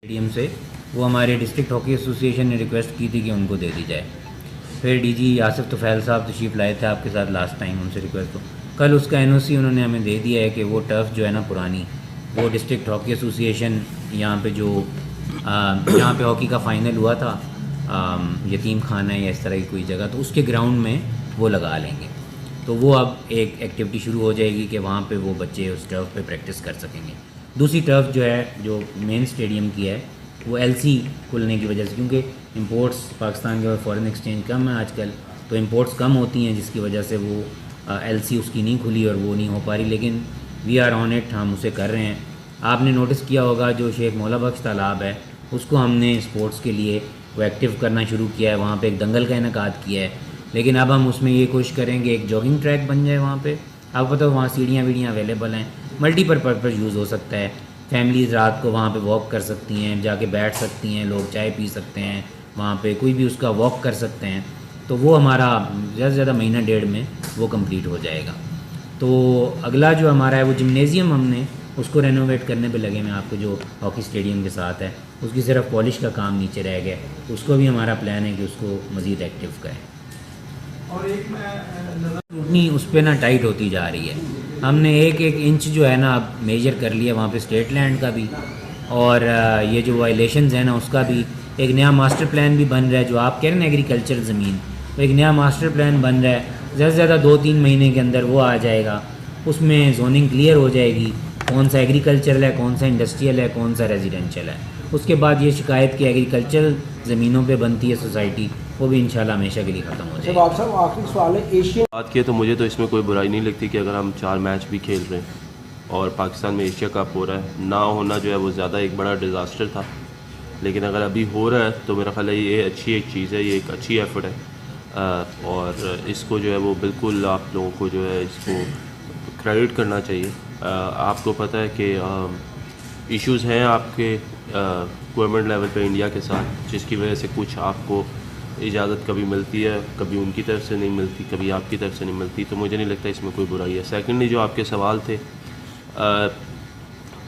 Stadium से वो हमारे डिस्ट्रिक्ट हॉकी एसोसिएशन ने रिक्वेस्ट की थी कि उनको दे दी जाए। फिर डीजी आसिफ तुफैल साहब तशरीफ़ लाए थे आपके साथ लास्ट टाइम, उनसे रिक्वेस्ट हो कल उसका एनओसी उन्होंने हमें दे दिया है कि वो टर्फ़ जो है ना पुरानी, वो डिस्ट्रिक्ट हॉकी एसोसिएशन यहाँ पे जो जहाँ पे हॉकी का फ़ाइनल हुआ था यतीम खाना या इस तरह की कोई जगह, तो उसके ग्राउंड में वो लगा लेंगे। तो वो अब एक एक्टिविटी शुरू हो जाएगी कि वहाँ पे वो बच्चे उस टर्फ़ पे प्रैक्टिस कर सकेंगे। दूसरी टर्फ़ जो है जो मेन स्टेडियम की है वो एलसी खुलने की वजह से, क्योंकि इंपोर्ट्स पाकिस्तान के और फॉरेन एक्सचेंज कम है आजकल, तो इंपोर्ट्स कम होती हैं जिसकी वजह से वो एलसी उसकी नहीं खुली और वो नहीं हो पा रही। लेकिन वी आर ऑन इट, हम उसे कर रहे हैं। आपने नोटिस किया होगा जो शेख मौला बख्श तालाब है उसको हमने स्पोर्ट्स के लिए वो एक्टिव करना शुरू किया है, वहाँ पे एक दंगल का इनेकाद किया है। लेकिन अब हम उसमें ये कोशिश करेंगे एक जॉगिंग ट्रैक बन जाए वहाँ पे। आपको पता है वहाँ सीढ़ियाँ वीढ़ियाँ अवेलेबल हैं, मल्टीपर्पज़ यूज़ हो सकता है। फैमिलीज़ रात को वहाँ पे वॉक कर सकती हैं, जाके बैठ सकती हैं, लोग चाय पी सकते हैं वहाँ पे, कोई भी उसका वॉक कर सकते हैं। तो वो हमारा ज़्यादा से ज़्यादा महीना डेढ़ में वो कंप्लीट हो जाएगा। तो अगला जो हमारा है वो जिम्नेज़ियम हमने उसको रेनोवेट करने पे लगे हैं। आपको जो हॉकी स्टेडियम के साथ है उसकी सिर्फ पॉलिश का काम नीचे रह गया, उसको भी हमारा प्लान है कि उसको मज़ीद एक्टिव करें। और एक टूटनी उस पर ना टाइट होती जा रही है। हमने एक एक इंच जो है ना अब मेजर कर लिया वहाँ पे स्टेट लैंड का भी, और ये जो वायलेशंस है ना उसका भी। एक नया मास्टर प्लान भी बन रहा है, जो आप कह रहे हैं ना एग्रीकल्चर ज़मीन, तो एक नया मास्टर प्लान बन रहा है। ज़्यादा से ज़्यादा 2-3 महीने के अंदर वो आ जाएगा। उसमें जोनिंग क्लियर हो जाएगी, कौन सा एग्रीकल्चरल है, कौन सा इंडस्ट्रियल है, कौन सा रेजिडेंशियल है। उसके बाद ये शिकायत की एग्रीकल्चरल ज़मीनों पे बनती है सोसाइटी, वो भी इंशाल्लाह हमेशा के लिए ख़त्म हो जाएगी। आप साहब आखिरी सवाल है, एशिया बात किए तो मुझे तो इसमें कोई बुराई नहीं लगती कि अगर हम 4 मैच भी खेल रहे हैं और पाकिस्तान में एशिया कप हो रहा है, ना होना जो है वो ज़्यादा एक बड़ा डिज़ास्टर था। लेकिन अगर अभी हो रहा है तो मेरा ख्याल है ये अच्छी एक चीज़ है, ये एक अच्छी एफर्ट है और इसको जो है वो बिल्कुल आप लोगों को जो है इसको क्रेडिट करना चाहिए। आपको पता है कि इश्यूज़ हैं आपके गवर्नमेंट लेवल पे इंडिया के साथ, जिसकी वजह से कुछ आपको इजाज़त कभी मिलती है, कभी उनकी तरफ से नहीं मिलती, कभी आपकी तरफ से नहीं मिलती। तो मुझे नहीं लगता इसमें कोई बुराई है। सेकेंडली जो आपके सवाल थे,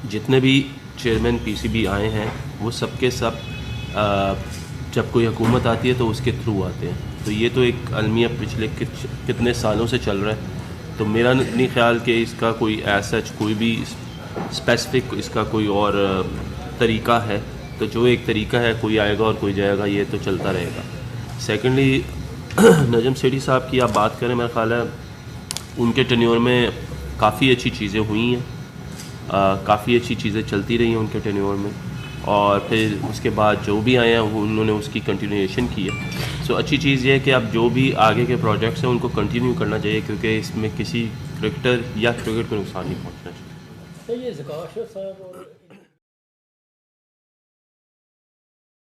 जितने भी चेयरमैन पीसीबी आए हैं वो सब के सब जब कोई हुकूमत आती है तो उसके थ्रू आते हैं। तो ये तो एक अलमिया पिछले कितने सालों से चल रहा है। तो मेरा नहीं ख्याल कि इसका कोई ऐसा कोई भी स्पेसिफिक इसका कोई और तरीका है। तो जो एक तरीका है, कोई आएगा और कोई जाएगा, ये तो चलता रहेगा। सेकेंडली नजम सेठी साहब की आप बात करें, मेरा ख्याल है उनके टेन्योर में काफ़ी अच्छी चीज़ें हुई हैं, काफ़ी अच्छी चीज़ें चलती रही हैं उनके टेन्योर में, और फिर उसके बाद जो भी आए हैं उन्होंने उसकी कंटिन्यूएशन की है। सो अच्छी चीज़ ये है कि अब जो भी आगे के प्रोजेक्ट्स हैं उनको कंटिन्यू करना चाहिए, क्योंकि इसमें किसी क्रिकेटर या क्रिकेट को नुकसान नहीं पहुँचना चाहिए।